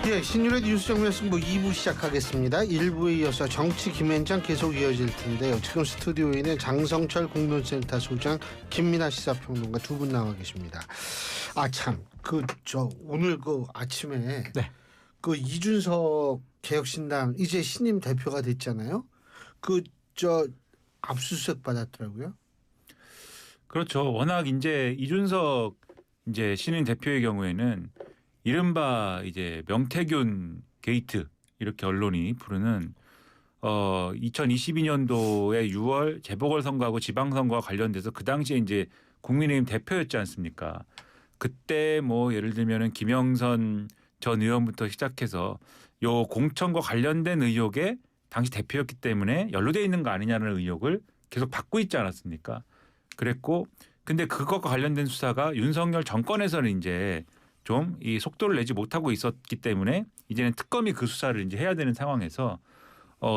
예, 신율의 뉴스 정면 승부 2부 시작하겠습니다. 1부에 이어서 정치 김앤장 계속 이어질 텐데요. 지금 스튜디오에는 장성철 공론센터 소장, 김민아 시사평론가 두 분 나와 계십니다. 아 참, 오늘 아침에 네. 이준석 개혁신당 이제 신임 대표가 됐잖아요. 압수수색 받았더라고요. 그렇죠. 워낙 이제 이준석 신임 대표의 경우에는 이른바 명태균 게이트 이렇게 언론이 부르는 2022년도에 6월 재보궐선거하고 지방선거와 관련돼서 그 당시에 국민의힘 대표였지 않습니까? 그때 예를 들면은 김영선 전 의원부터 시작해서 요 공천과 관련된 의혹에 당시 대표였기 때문에 연루돼 있는 거 아니냐는 의혹을 계속 받고 있지 않았습니까? 그랬고 근데 그것과 관련된 수사가 윤석열 정권에서는 좀 이 속도를 내지 못하고 있었기 때문에 이제는 특검이 그 수사를 해야 되는 상황에서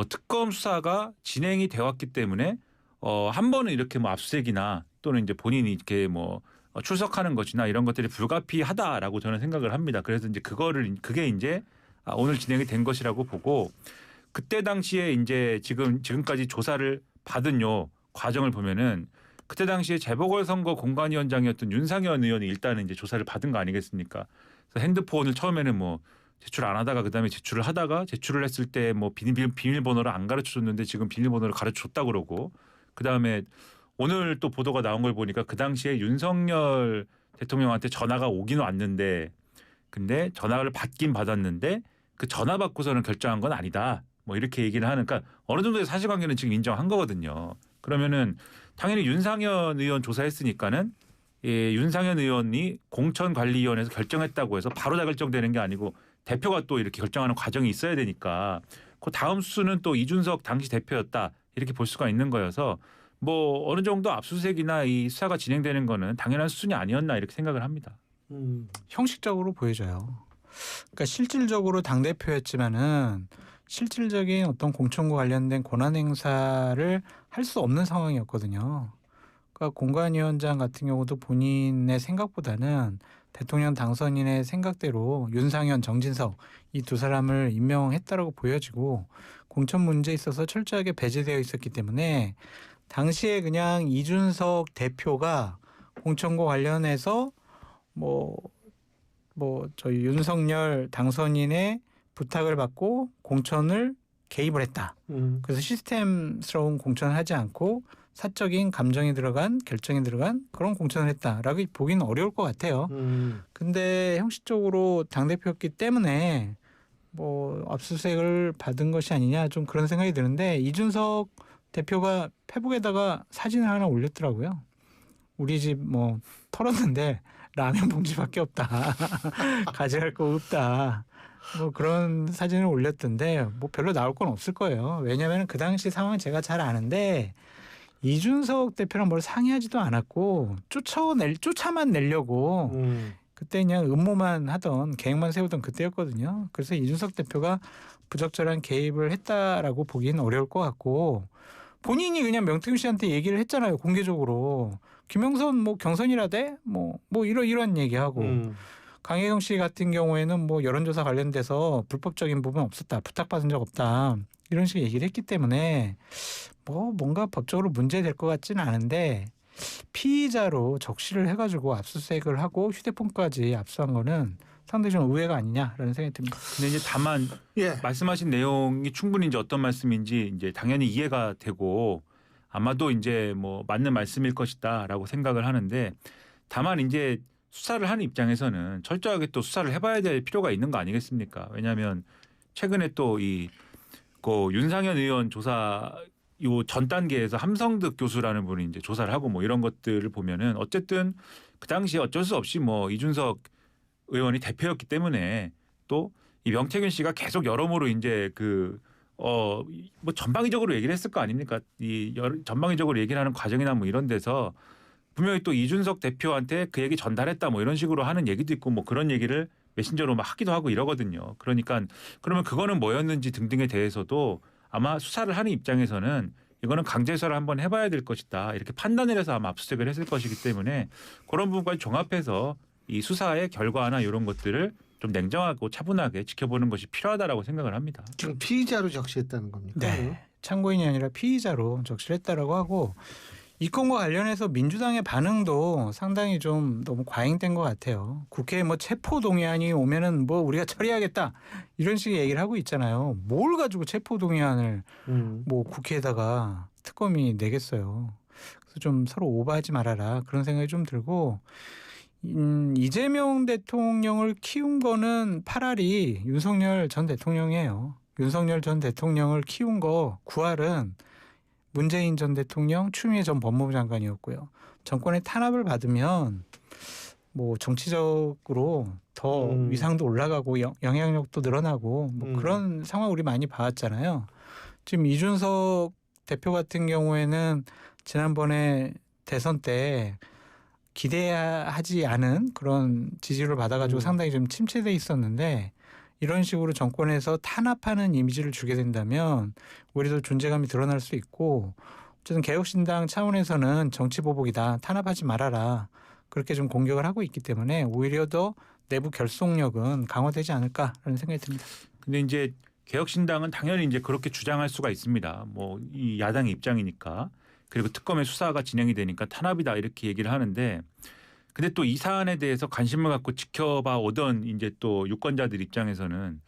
특검 수사가 진행이 되어 왔기 때문에 한 번은 이렇게 압수수색이나 또는 본인이 이렇게 출석하는 것이나 이런 것들이 불가피하다라고 저는 생각을 합니다. 그래서 그게 오늘 진행이 된 것이라고 보고 그때 당시에 지금까지 조사를 받은 요 과정을 보면은 그때 당시에 재보궐선거 공관위원장이었던 윤상현 의원이 일단은 조사를 받은 거 아니겠습니까? 그래서 핸드폰을 처음에는 제출 안 하다가 그다음에 제출을 하다가 제출을 했을 때 비밀번호를 안 가르쳐줬는데 지금 비밀번호를 가르쳐줬다 그러고 그다음에 오늘 또 보도가 나온 걸 보니까 그 당시에 윤석열 대통령한테 전화가 오긴 왔는데 근데 전화를 받긴 받았는데 그 전화 받고서는 결정한 건 아니다. 이렇게 얘기를 하는 그러니까 어느 정도의 사실관계는 지금 인정한 거거든요. 그러면은 당연히 윤상현 의원 조사했으니까는 윤상현 의원이 공천관리위원회에서 결정했다고 해서 바로 다 결정되는 게 아니고 대표가 또 이렇게 결정하는 과정이 있어야 되니까 그 다음 수는 또 이준석 당시 대표였다 이렇게 볼 수가 있는 거여서 어느 정도 압수수색이나 이 수사가 진행되는 거는 당연한 수준이 아니었나 이렇게 생각을 합니다. 형식적으로 보여져요. 그러니까 실질적으로 당대표였지만은 실질적인 어떤 공천과 관련된 권한 행사를 할 수 없는 상황이었거든요. 그러니까 공관위원장 같은 경우도 본인의 생각보다는 대통령 당선인의 생각대로 윤상현, 정진석 이 두 사람을 임명했다라고 보여지고 공천 문제에 있어서 철저하게 배제되어 있었기 때문에 당시에 그냥 이준석 대표가 공천과 관련해서 저희 윤석열 당선인의 부탁을 받고 공천을 개입을 했다. 그래서 시스템스러운 공천을 하지 않고 사적인 감정이 들어간 결정이 들어간 그런 공천을 했다라고 보기는 어려울 것 같아요. 근데 형식적으로 당대표였기 때문에 압수수색을 받은 것이 아니냐 좀 그런 생각이 드는데 이준석 대표가 페북에다가 사진을 하나 올렸더라고요. 우리 집 털었는데 라면 봉지밖에 없다. 가져갈 거 없다. 그런 사진을 올렸던데 별로 나올 건 없을 거예요. 왜냐하면 그 당시 상황 제가 잘 아는데 이준석 대표랑 뭘 상의하지도 않았고 쫓아만 내려고 그때 그냥 음모만 하던 계획만 세우던 그때였거든요. 그래서 이준석 대표가 부적절한 개입을 했다라고 보기는 어려울 것 같고 본인이 그냥 명태균 씨한테 얘기를 했잖아요. 공개적으로. 김영선 경선이라대 이런 얘기하고 강혜경 씨 같은 경우에는 여론조사 관련돼서 불법적인 부분 없었다. 부탁받은 적 없다. 이런 식의 얘기를 했기 때문에 뭔가 법적으로 문제될 것 같지는 않은데 피의자로 적시를 해가지고 압수수색을 하고 휴대폰까지 압수한 거는 상당히 좀 의외가 아니냐라는 생각이 듭니다. 근데 다만 말씀하신 내용이 충분히 어떤 말씀인지 당연히 이해가 되고 아마도 맞는 말씀일 것이다라고 생각을 하는데 다만 수사를 하는 입장에서는 철저하게 또 수사를 해봐야 될 필요가 있는 거 아니겠습니까? 왜냐하면 최근에 또 윤상현 의원 조사 요 전 단계에서 함성득 교수라는 분이 조사를 하고 이런 것들을 보면은 어쨌든 그 당시에 어쩔 수 없이 이준석 의원이 대표였기 때문에 또 이 명태균 씨가 계속 여러모로 전방위적으로 얘기를 했을 거 아닙니까? 전방위적으로 얘기를 하는 과정이나 이런 데서 분명히 또 이준석 대표한테 그 얘기 전달했다 이런 식으로 하는 얘기도 있고 그런 얘기를 메신저로 하기도 하고 이러거든요. 그러니까 그러면 그거는 뭐였는지 등등에 대해서도 아마 수사를 하는 입장에서는 이거는 강제 수사를 한번 해봐야 될 것이다. 이렇게 판단을 해서 아마 압수수색을 했을 것이기 때문에 그런 부분까지 종합해서 이 수사의 결과나 이런 것들을 좀 냉정하고 차분하게 지켜보는 것이 필요하다라고 생각을 합니다. 지금 피의자로 적시했다는 겁니까? 네. 참고인이 아니라 피의자로 적시를 했다라고 하고 이 건과 관련해서 민주당의 반응도 상당히 좀 너무 과잉된 것 같아요. 국회에 뭐 체포동의안이 오면은 뭐 우리가 처리하겠다 이런 식의 얘기를 하고 있잖아요. 뭘 가지고 체포동의안을 뭐 국회에다가 특검이 내겠어요. 그래서 좀 서로 오버하지 말아라 그런 생각이 좀 들고 이재명 대통령을 키운 거는 파랄이 윤석열 전 대통령이에요. 윤석열 전 대통령을 키운 거 구할은 문재인 전 대통령, 추미애 전 법무부 장관이었고요. 정권의 탄압을 받으면 뭐 정치적으로 더 위상도 올라가고 영향력도 늘어나고 뭐 그런 상황 우리 많이 봐왔잖아요. 지금 이준석 대표 같은 경우에는 지난번에 대선 때 기대하지 않은 그런 지지를 받아가지고 상당히 좀 침체돼 있었는데 이런 식으로 정권에서 탄압하는 이미지를 주게 된다면 오히려 더 존재감이 드러날 수 있고 어쨌든 개혁신당 차원에서는 정치보복이다. 탄압하지 말아라. 그렇게 좀 공격을 하고 있기 때문에 오히려 더 내부 결속력은 강화되지 않을까라는 생각이 듭니다. 근데 이제 개혁신당은 당연히 이제 그렇게 주장할 수가 있습니다. 뭐 이 야당의 입장이니까. 그리고 특검의 수사가 진행이 되니까 탄압이다 이렇게 얘기를 하는데 근데 또 이 사안에 대해서 관심을 갖고 지켜봐 오던 이제 또 유권자들 입장에서는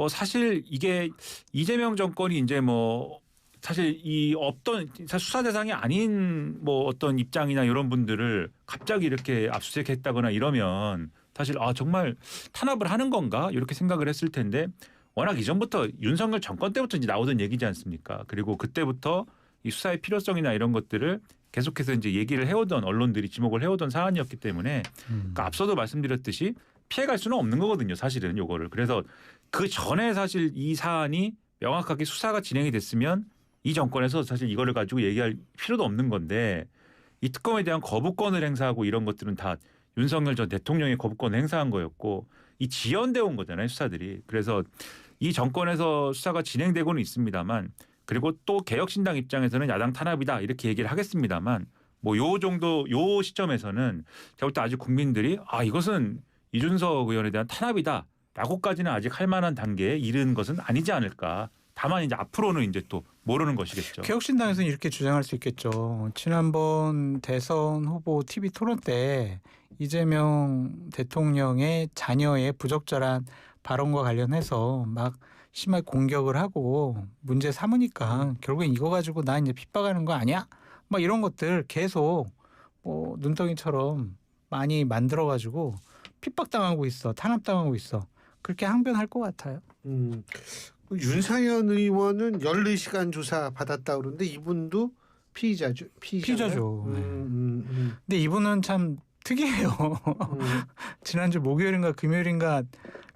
사실 이게 이재명 정권이 이제 뭐 사실 이 없던 수사 대상이 아닌 뭐 어떤 입장이나 이런 분들을 갑자기 이렇게 압수수색했다거나 이러면 사실 정말 탄압을 하는 건가 이렇게 생각을 했을 텐데 워낙 이전부터 윤석열 정권 때부터 이제 나오던 얘기지 않습니까? 그리고 그때부터 이 수사의 필요성이나 이런 것들을 계속해서 이제 얘기를 해오던 언론들이 지목을 해오던 사안이었기 때문에 그러니까 앞서도 말씀드렸듯이 피해갈 수는 없는 거거든요. 사실은 요거를. 그래서 그 전에 사실 이 사안이 명확하게 수사가 진행이 됐으면 이 정권에서 사실 이거를 가지고 얘기할 필요도 없는 건데 이 특검에 대한 거부권을 행사하고 이런 것들은 다 윤석열 전 대통령이 거부권을 행사한 거였고 이 지연돼 온 거잖아요. 수사들이. 그래서 이 정권에서 수사가 진행되고는 있습니다만 그리고 또 개혁신당 입장에서는 야당 탄압이다 이렇게 얘기를 하겠습니다만 뭐 요 정도 요 시점에서는 제가 볼 때 아직 국민들이 이것은 이준석 의원에 대한 탄압이다라고까지는 아직 할 만한 단계에 이른 것은 아니지 않을까. 다만 이제 앞으로는 이제 또 모르는 것이겠죠. 개혁신당에서는 이렇게 주장할 수 있겠죠. 지난번 대선 후보 TV 토론 때 이재명 대통령의 자녀의 부적절한 발언과 관련해서 막 심하게 공격을 하고 문제 삼으니까 결국엔 이거 가지고 나 이제 핍박하는 거 아니야? 막 이런 것들 계속 뭐 눈덩이처럼 많이 만들어가지고 핍박당하고 있어, 탄압당하고 있어. 그렇게 항변할 것 같아요. 윤상현 의원은 14시간 조사 받았다 그러는데 이분도 피의자죠. 근데 이분은 참 특이해요. 지난주 목요일인가 금요일인가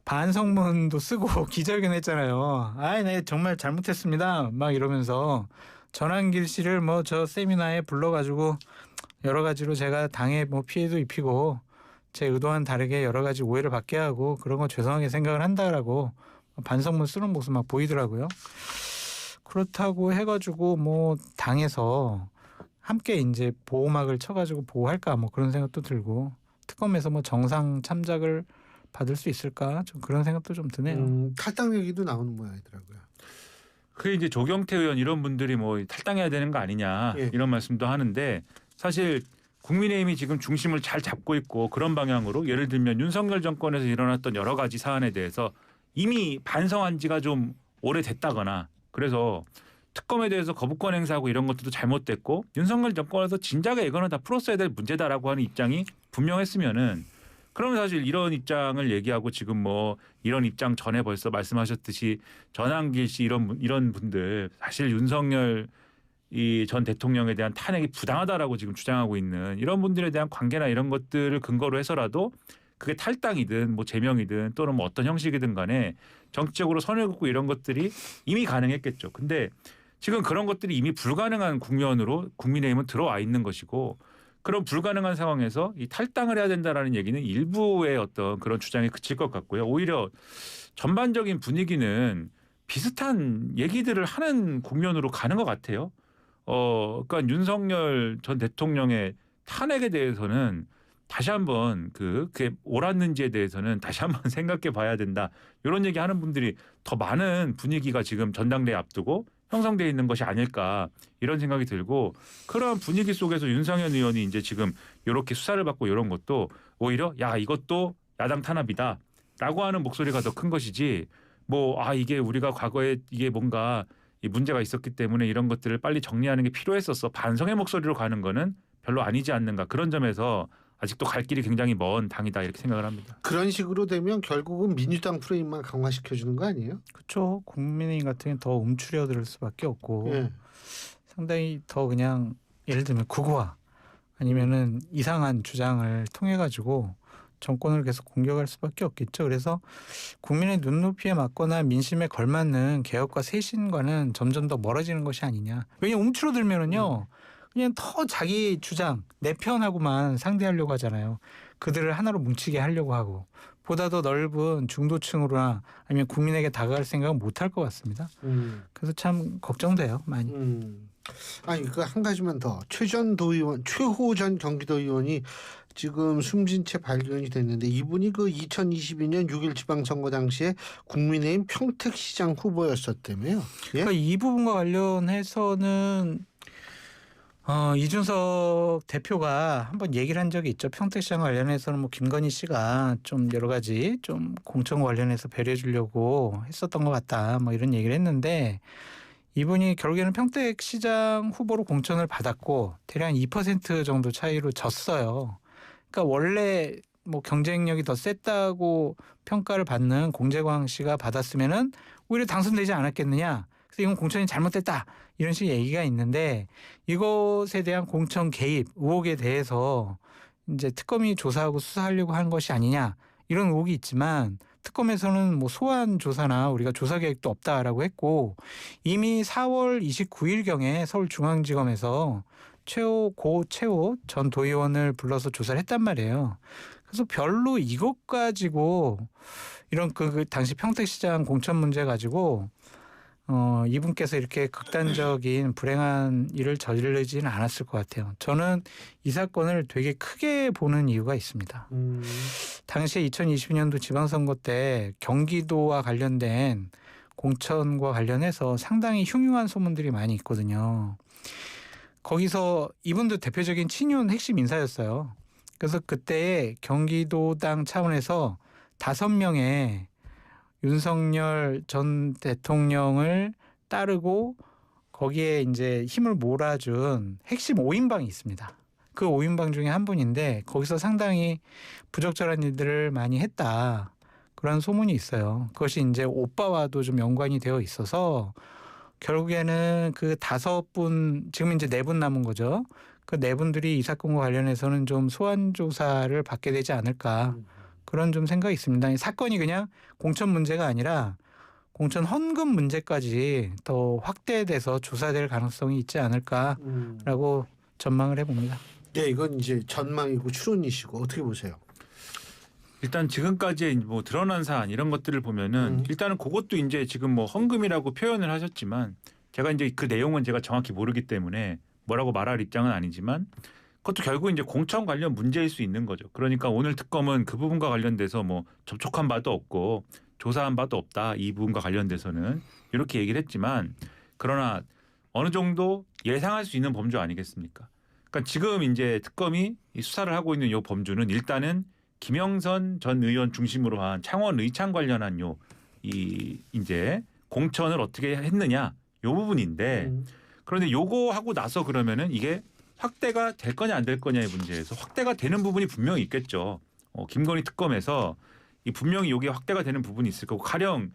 반성문도 쓰고 기자회견했잖아요. 네 정말 잘못했습니다. 막 이러면서 전한길 씨를 뭐 저 세미나에 불러가지고 여러 가지로 제가 당에 뭐 피해도 입히고 제 의도와는 다르게 여러 가지 오해를 받게 하고 그런 거 죄송하게 생각을 한다라고 반성문 쓰는 모습 막 보이더라고요. 그렇다고 해가지고 뭐 당에서 함께 이제 보호막을 쳐가지고 보호할까 뭐 그런 생각도 들고 특검에서 뭐 정상 참작을 받을 수 있을까 좀 그런 생각도 좀 드네요. 탈당 얘기도 나오는 모양이더라고요. 그게 이제 조경태 의원 이런 분들이 뭐 탈당해야 되는 거 아니냐 이런 말씀도 하는데 사실 국민의힘이 지금 중심을 잘 잡고 있고 그런 방향으로 예를 들면 윤석열 정권에서 일어났던 여러 가지 사안에 대해서 이미 반성한 지가 좀 오래됐다거나 그래서 특검에 대해서 거부권 행사하고 이런 것들도 잘못됐고 윤석열 정권에서 진작에 이거는 다 풀었어야 될 문제다라고 하는 입장이 분명했으면은 그러면 사실 이런 입장을 얘기하고 지금 뭐 이런 입장 전에 벌써 말씀하셨듯이 전한길 씨 이런 분들 사실 윤석열 이 전 대통령에 대한 탄핵이 부당하다라고 지금 주장하고 있는 이런 분들에 대한 관계나 이런 것들을 근거로 해서라도 그게 탈당이든 뭐 제명이든 또는 뭐 어떤 형식이든 간에 정치적으로 선을 긋고 이런 것들이 이미 가능했겠죠. 근데 지금 그런 것들이 이미 불가능한 국면으로 국민의힘은 들어와 있는 것이고 그런 불가능한 상황에서 이 탈당을 해야 된다라는 얘기는 일부의 어떤 그런 주장에 그칠 것 같고요. 오히려 전반적인 분위기는 비슷한 얘기들을 하는 국면으로 가는 것 같아요. 그러니까 윤석열 전 대통령의 탄핵에 대해서는 다시 한번 그게 옳았는지에 대해서는 다시 한번 생각해 봐야 된다. 이런 얘기하는 분들이 더 많은 분위기가 지금 전당대회 앞두고 형성되어 있는 것이 아닐까 이런 생각이 들고 그러한 분위기 속에서 윤상현 의원이 이제 지금 이렇게 수사를 받고 이런 것도 오히려 야 이것도 야당 탄압이다라고 하는 목소리가 더 큰 것이지 이게 우리가 과거에 이게 뭔가 이 문제가 있었기 때문에 이런 것들을 빨리 정리하는 게 필요했었어. 반성의 목소리로 가는 거는 별로 아니지 않는가. 그런 점에서 아직도 갈 길이 굉장히 먼 당이다 이렇게 생각을 합니다. 그런 식으로 되면 결국은 민주당 프레임만 강화시켜주는 거 아니에요? 그렇죠. 국민의힘 같은 경우는 더 움츠려들 수밖에 없고 상당히 더 그냥 예를 들면 극우화 아니면은 이상한 주장을 통해 가지고 정권을 계속 공격할 수밖에 없겠죠. 그래서 국민의 눈높이에 맞거나 민심에 걸맞는 개혁과 쇄신과는 점점 더 멀어지는 것이 아니냐. 왜냐하면 움츠러들면은요. 그냥 더 자기 주장, 내 편하고만 상대하려고 하잖아요. 그들을 하나로 뭉치게 하려고 하고 보다 더 넓은 중도층으로나 아니면 국민에게 다가갈 생각은 못할 것 같습니다. 그래서 참 걱정돼요. 많이. 아니 그 한 가지만 더. 최호 전 경기도의원이 지금 숨진 채 발견이 됐는데 이분이 그 2022년 6.1 지방선거 당시에 국민의힘 평택시장 후보였었다며요. 예? 그러니까 이 부분과 관련해서는 이준석 대표가 한번 얘기를 한 적이 있죠. 평택시장 관련해서는 뭐 김건희 씨가 좀 여러 가지 좀 공천 관련해서 배려해 주려고 했었던 것 같다. 뭐 이런 얘기를 했는데 이분이 결국에는 평택시장 후보로 공천을 받았고 대략 2% 정도 차이로 졌어요. 그러니까 원래 뭐 경쟁력이 더 셌다고 평가를 받는 공재광 씨가 받았으면은 오히려 당선되지 않았겠느냐. 그래서 이건 공천이 잘못됐다. 이런 식의 얘기가 있는데 이것에 대한 공천 개입 의혹에 대해서 이제 특검이 조사하고 수사하려고 한 것이 아니냐 이런 의혹이 있지만 특검에서는 뭐 소환 조사나 우리가 조사 계획도 없다라고 했고 이미 4월 29일경에 서울중앙지검에서 고 최호 전 도의원을 불러서 조사를 했단 말이에요. 그래서 별로 이것 가지고 이런 그 당시 평택시장 공천 문제 가지고 이분께서 이렇게 극단적인 불행한 일을 저지르지는 않았을 것 같아요. 저는 이 사건을 되게 크게 보는 이유가 있습니다. 당시에 2020년도 지방선거 때 경기도와 관련된 공천과 관련해서 상당히 흉흉한 소문들이 많이 있거든요. 거기서 이분도 대표적인 친윤 핵심 인사였어요. 그래서 그때 경기도당 차원에서 5명의 윤석열 전 대통령을 따르고 거기에 이제 힘을 몰아준 핵심 5인방이 있습니다. 그 5인방 중에 한 분인데 거기서 상당히 부적절한 일들을 많이 했다. 그런 소문이 있어요. 그것이 이제 오빠와도 좀 연관이 되어 있어서 결국에는 그 5분, 지금 이제 4분 남은 거죠. 그 4분들이 이 사건과 관련해서는 좀 소환 조사를 받게 되지 않을까. 그런 좀 생각이 있습니다. 사건이 그냥 공천 문제가 아니라 공천 헌금 문제까지 더 확대돼서 조사될 가능성이 있지 않을까라고 전망을 해봅니다. 네, 이건 이제 전망이고 추론이시고 어떻게 보세요? 일단 지금까지 뭐 드러난 사안 이런 것들을 보면은 일단은 그것도 이제 지금 뭐 헌금이라고 표현을 하셨지만 제가 이제 그 내용은 제가 정확히 모르기 때문에 뭐라고 말할 입장은 아니지만 그것도 결국 이제 공천 관련 문제일 수 있는 거죠. 그러니까 오늘 특검은 그 부분과 관련돼서 뭐 접촉한 바도 없고 조사한 바도 없다. 이 부분과 관련돼서는 이렇게 얘기를 했지만 그러나 어느 정도 예상할 수 있는 범주 아니겠습니까? 그러니까 지금 이제 특검이 이 수사를 하고 있는 이 범주는 일단은 김영선 전 의원 중심으로 한 창원 의창 관련한 이 이제 공천을 어떻게 했느냐 요 부분인데 그런데 요거 하고 나서 그러면은 이게 확대가 될 거냐 안 될 거냐의 문제에서 확대가 되는 부분이 분명히 있겠죠. 김건희 특검에서 이 분명히 요게 확대가 되는 부분이 있을 거고 가령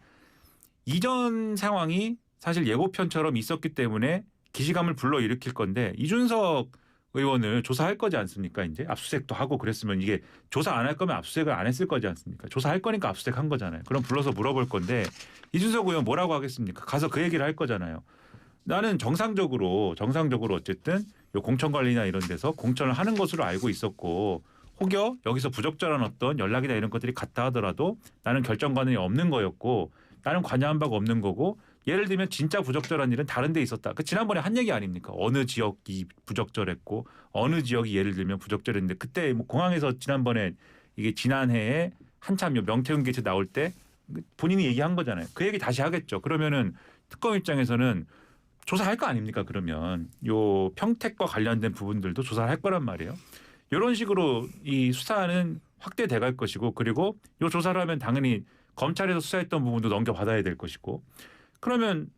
이전 상황이 사실 예고편처럼 있었기 때문에 기시감을 불러일으킬 건데 이준석 의원을 조사할 거지 않습니까? 이제 압수수색도 하고 그랬으면 이게 조사 안 할 거면 압수수색을 안 했을 거지 않습니까? 조사할 거니까 압수수색한 거잖아요. 그럼 불러서 물어볼 건데 이준석 의원 뭐라고 하겠습니까? 가서 그 얘기를 할 거잖아요. 나는 정상적으로 어쨌든 요 공천 관리나 이런 데서 공천을 하는 것으로 알고 있었고 혹여 여기서 부적절한 어떤 연락이나 이런 것들이 갔다 하더라도 나는 결정권이 없는 거였고 나는 관여한 바가 없는 거고 예를 들면 진짜 부적절한 일은 다른 데 있었다. 그 지난번에 한 얘기 아닙니까? 어느 지역이 부적절했고 어느 지역이 예를 들면 부적절했는데 그때 뭐 공항에서 지난번에 이게 지난해에 한참 명태균 게이트 나올 때 본인이 얘기한 거잖아요. 그 얘기 다시 하겠죠. 그러면은 특검 입장에서는 조사할 거 아닙니까? 그러면 요 평택과 관련된 부분들도 조사를 할 거란 말이에요. 이런 식으로 이 수사는 확대돼 갈 것이고 그리고 요 조사를 하면 당연히 검찰에서 수사했던 부분도 넘겨받아야 될 것이고 그러면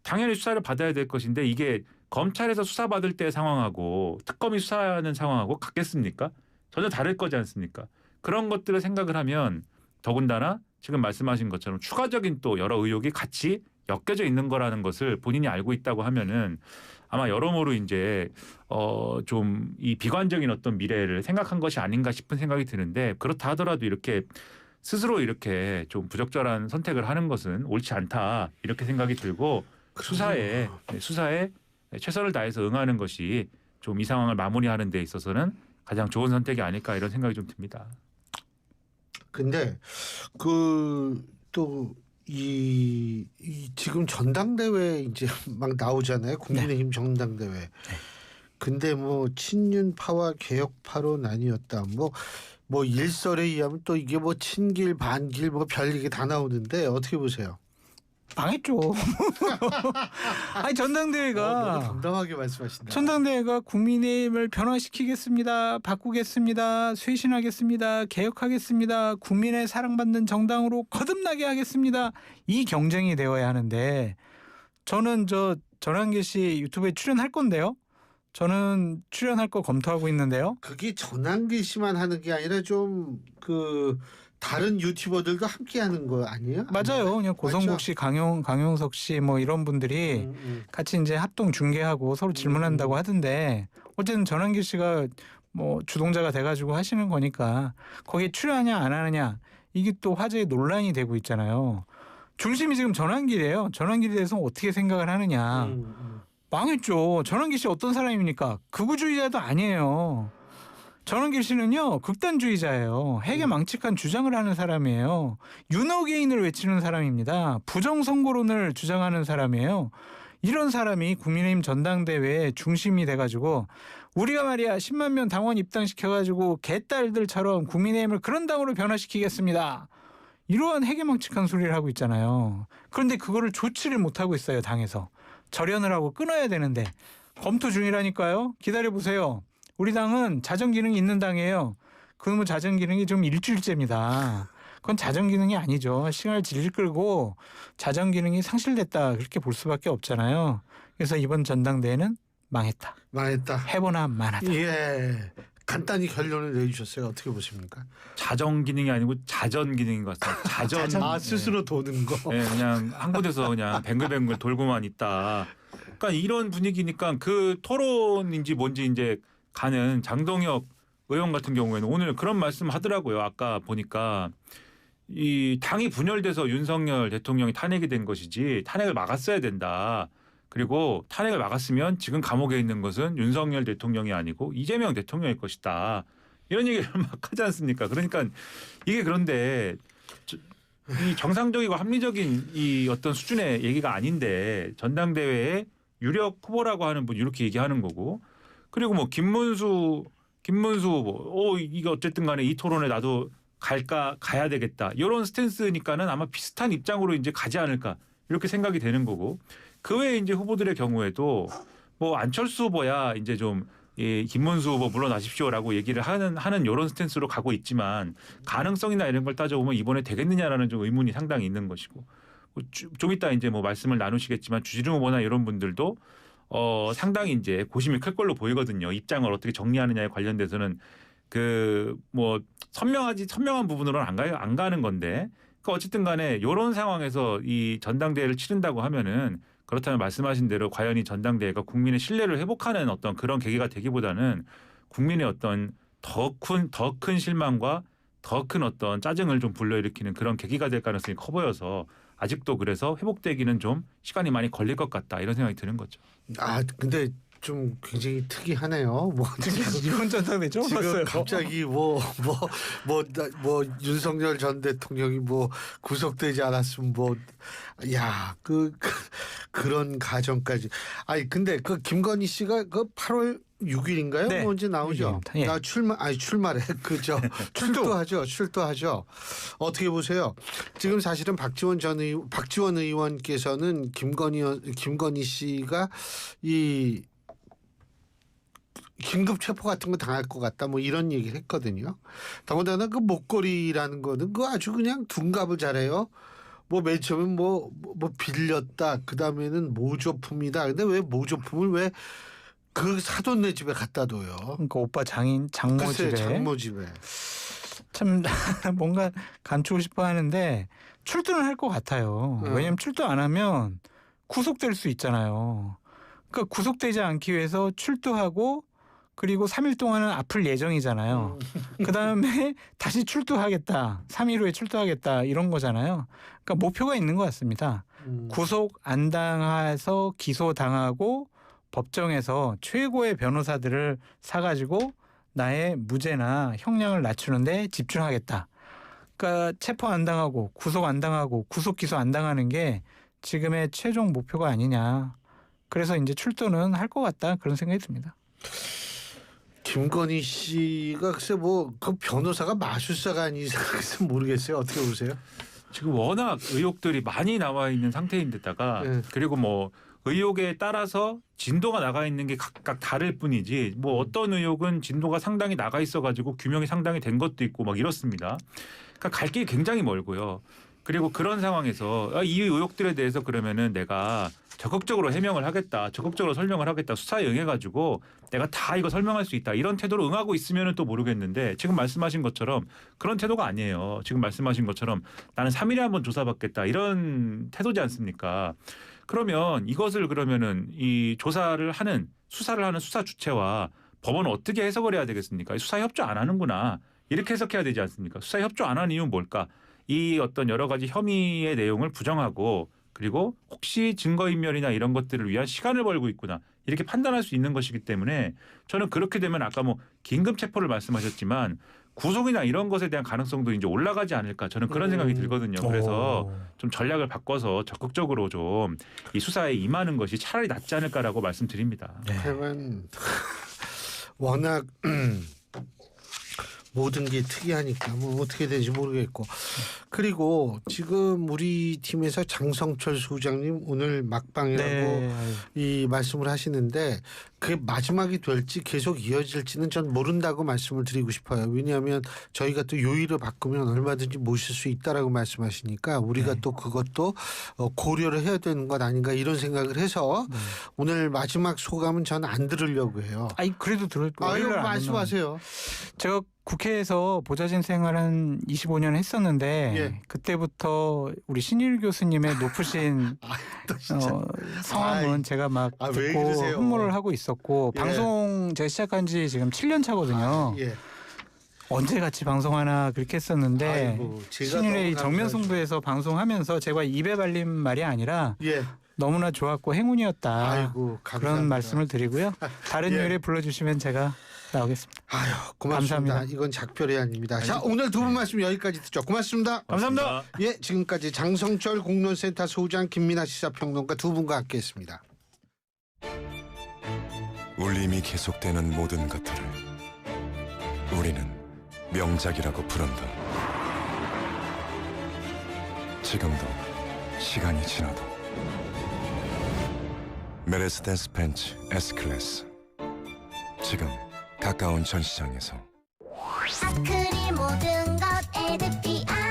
당연히 수사를 받아야 될 것인데 이게 검찰에서 수사받을 때 상황하고 특검이 수사하는 상황하고 같겠습니까? 전혀 다를 거지 않습니까? 그런 것들을 생각을 하면 더군다나 지금 말씀하신 것처럼 추가적인 또 여러 의혹이 같이 엮여져 있는 거라는 것을 본인이 알고 있다고 하면은 아마 여러모로 이제 좀 이 비관적인 어떤 미래를 생각한 것이 아닌가 싶은 생각이 드는데 그렇다 하더라도 이렇게 스스로 이렇게 좀 부적절한 선택을 하는 것은 옳지 않다 이렇게 생각이 들고 수사에 최선을 다해서 응하는 것이 좀 이 상황을 마무리하는 데 있어서는 가장 좋은 선택이 아닐까 이런 생각이 좀 듭니다. 근데 그 또 이 지금 전당대회 이제 막 나오잖아요. 국민의힘 전당대회. 근데 뭐 친윤파와 개혁파로 나뉘었다. 뭐 일설에 의하면 또 이게 뭐 친길 반길 뭐 별얘기 다 나오는데 어떻게 보세요? 망했죠. 아니 전당대회가 너무 담담하게 말씀하신다. 전당대회가 국민의힘을 변화시키겠습니다. 바꾸겠습니다. 쇄신하겠습니다. 개혁하겠습니다. 국민의 사랑받는 정당으로 거듭나게 하겠습니다. 이 경쟁이 되어야 하는데 저는 전환기 씨 유튜브에 출연할 건데요. 저는 출연할 거 검토하고 있는데요. 그게 전환기 씨만 하는 게 아니라 좀 그 다른 유튜버들도 함께 하는 거 아니에요? 맞아요. 그냥 고성국 씨, 강용석 씨 뭐 이런 분들이 같이 이제 합동 중계하고 서로 질문한다고 하던데 어쨌든 전환기 씨가 뭐 주동자가 돼가지고 하시는 거니까 거기에 출연하냐 안 하느냐 이게 또 화제의 논란이 되고 있잖아요. 중심이 지금 전환기래요. 전환기에 대해서 어떻게 생각을 하느냐. 망했죠. 전환기 씨 어떤 사람입니까? 극우주의자도 아니에요. 전환기 씨는요 극단주의자예요. 해괴망측한 주장을 하는 사람이에요. 유노게인을 외치는 사람입니다. 부정선거론을 주장하는 사람이에요. 이런 사람이 국민의힘 전당대회의 중심이 돼가지고 우리가 말이야 10만 명 당원 입당시켜가지고 개딸들처럼 국민의힘을 그런 당으로 변화시키겠습니다. 이러한 해괴망측한 소리를 하고 있잖아요. 그런데 그거를 조치를 못하고 있어요. 당에서. 절연을 하고 끊어야 되는데 검토 중이라니까요. 기다려보세요. 우리 당은 자정기능이 있는 당이에요. 그놈의 자정기능이 좀 일주일째입니다. 그건 자정기능이 아니죠. 시간을 질질 끌고 자정기능이 상실됐다. 그렇게 볼 수밖에 없잖아요. 그래서 이번 전당대회는 망했다. 해보나 마나다. 예. 간단히 결론을 내주셨어요. 어떻게 보십니까? 자정 기능이 아니고 자전 기능인 것 같습니다. 자전. 스스로 도는 거. 네, 그냥 한 곳에서 그냥 뱅글뱅글 돌고만 있다. 그러니까 이런 분위기니까 그 토론인지 뭔지 이제 가는 장동혁 의원 같은 경우에는 오늘 그런 말씀 하더라고요. 아까 보니까 이 당이 분열돼서 윤석열 대통령이 탄핵이 된 것이지 탄핵을 막았어야 된다. 그리고 탄핵을 막았으면 지금 감옥에 있는 것은 윤석열 대통령이 아니고 이재명 대통령일 것이다. 이런 얘기를 막 하지 않습니까? 그러니까 이게 그런데 이 정상적이고 합리적인 이 어떤 수준의 얘기가 아닌데 전당대회에 유력 후보라고 하는 분 이렇게 얘기하는 거고 그리고 뭐 김문수 후보 이게 어쨌든 간에 이 토론에 나도 가야 되겠다. 이런 스탠스니까는 아마 비슷한 입장으로 이제 가지 않을까 이렇게 생각이 되는 거고 그 외에 이제 후보들의 경우에도 뭐 안철수 후보야 이제 좀 김문수 후보 물러나십시오라고 얘기를 하는 이런 스탠스로 가고 있지만 가능성이나 이런 걸 따져보면 이번에 되겠느냐라는 좀 의문이 상당히 있는 것이고 좀 이따 이제 뭐 말씀을 나누시겠지만 주지룡 후보나 이런 분들도 상당히 이제 고심이 클 걸로 보이거든요. 입장을 어떻게 정리하느냐에 관련돼서는 그 뭐 선명한 부분으로는 안 가는 건데 그러니까 어쨌든 간에 이런 상황에서 이 전당대회를 치른다고 하면은 그렇다면 말씀하신 대로 과연 이 전당대회가 국민의 신뢰를 회복하는 어떤 그런 계기가 되기보다는 국민의 어떤 더 큰 실망과 더 큰 어떤 짜증을 좀 불러일으키는 그런 계기가 될 가능성이 커 보여서 아직도 그래서 회복되기는 좀 시간이 많이 걸릴 것 같다 이런 생각이 드는 거죠. 근데 좀 굉장히 특이하네요. 뭐 이번 전당대 처음 지금 봤어요. 갑자기 뭐 윤석열 전 대통령이 뭐 구속되지 않았으면 그런 가정까지. 아니 근데 그 김건희 씨가 그 8월 6일인가요? 네, 뭐 언제 나오죠? 6일입니다. 예. 나 출마래 그죠? 출두하죠. 어떻게 보세요? 지금 사실은 박지원 의원께서는 김건희 씨가 이 긴급 체포 같은 거 당할 것 같다 뭐 이런 얘기를 했거든요. 더군다나 그 목걸이라는 거는 그 아주 그냥 둔갑을 잘해요. 뭐 맨 처음엔 뭐 빌렸다. 그 다음에는 모조품이다. 근데 왜 모조품을 왜 그 사돈네 집에 갖다 둬요? 그러니까 오빠 장모 글쎄, 집에 장모 집에. 참 뭔가 감추고 싶어 하는데 출두는 할 것 같아요. 왜냐하면 출두 안 하면 구속될 수 있잖아요. 그러니까 구속되지 않기 위해서 출두하고 그리고 3일 동안은 아플 예정이잖아요. 그다음에 다시 출두하겠다. 3일 후에 출두하겠다. 이런 거잖아요. 그러니까 목표가 있는 것 같습니다. 구속 안 당해서 기소당하고 법정에서 최고의 변호사들을 사가지고 나의 무죄나 형량을 낮추는데 집중하겠다. 그러니까 체포 안 당하고 구속 안 당하고 구속 기소 안 당하는 게 지금의 최종 목표가 아니냐. 그래서 이제 출두는 할 것 같다. 그런 생각이 듭니다. 김건희 씨가 글쎄 뭐 그 변호사가 마술사가 아니서 모르겠어요. 어떻게 보세요? 지금 워낙 의혹들이 많이 나와 있는 상태인데다가 그리고 뭐 의혹에 따라서 진도가 나가 있는 게 각각 다를 뿐이지 뭐 어떤 의혹은 진도가 상당히 나가 있어가지고 규명이 상당히 된 것도 있고 막 이렇습니다. 그러니까 갈 길이 굉장히 멀고요. 그리고 그런 상황에서 이 의혹들에 대해서 그러면은 내가 적극적으로 해명을 하겠다, 적극적으로 설명을 하겠다, 수사에 응해가지고 내가 다 이거 설명할 수 있다 이런 태도로 응하고 있으면은 또 모르겠는데 지금 말씀하신 것처럼 그런 태도가 아니에요. 지금 말씀하신 것처럼 나는 3일에 한번 조사받겠다 이런 태도지 않습니까? 그러면 이것을 그러면은 이 수사를 하는 수사 주체와 법원은 어떻게 해석을 해야 되겠습니까? 수사 협조 안 하는구나 이렇게 해석해야 되지 않습니까? 수사 협조 안 하는 이유는 뭘까? 이 어떤 여러 가지 혐의의 내용을 부정하고 그리고 혹시 증거인멸이나 이런 것들을 위한 시간을 벌고 있구나 이렇게 판단할 수 있는 것이기 때문에 저는 그렇게 되면 아까 뭐 긴급 체포를 말씀하셨지만 구속이나 이런 것에 대한 가능성도 이제 올라가지 않을까 저는 그런 생각이 들거든요. 그래서 좀 전략을 바꿔서 적극적으로 좀 이 수사에 임하는 것이 차라리 낫지 않을까라고 말씀드립니다. 하여간 워낙 모든 게 특이하니까 뭐 어떻게 되는지 모르겠고 그리고 지금 우리 팀에서 장성철 소장님 오늘 막방이라고 이 말씀을 하시는데 그게 마지막이 될지 계속 이어질지는 전 모른다고 말씀을 드리고 싶어요. 왜냐하면 저희가 또 요일을 바꾸면 얼마든지 모실 수 있다라고 말씀하시니까 우리가 또 그것도 고려를 해야 되는 것 아닌가 이런 생각을 해서 오늘 마지막 소감은 전 안 들으려고 해요. 아니 그래도 들을 거예요. 말씀하세요. 제가 국회에서 보좌진 생활 한 25년 했었는데 그때부터 우리 신일 교수님의 높으신 성함은 제가 막 듣고 흠모를 하고 있었고 방송 제가 시작한 지 지금 7년 차거든요. 언제 같이 방송하나 그렇게 했었는데 신일의 정면 승부에서 방송하면서 제가 입에 발린 말이 아니라 너무나 좋았고 행운이었다. 그런 말씀을 드리고요. 다른 요일에 불러주시면 제가 나오겠습니다. 아유, 고맙습니다. 감사합니다. 이건 작별이 아닙니다. 자, 오늘 두 분 말씀 여기까지 듣죠. 고맙습니다. 감사합니다. 예, 지금까지 장성철 공론센터 소장 김민아 시사평론가 두 분과 함께했습니다. 울림이 계속되는 모든 것들을 우리는 명작이라고 부른다. 지금도 시간이 지나도 메르세데스 벤츠 S클래스 지금 가까운 전시장에서 아크릴 모든 것 에드피아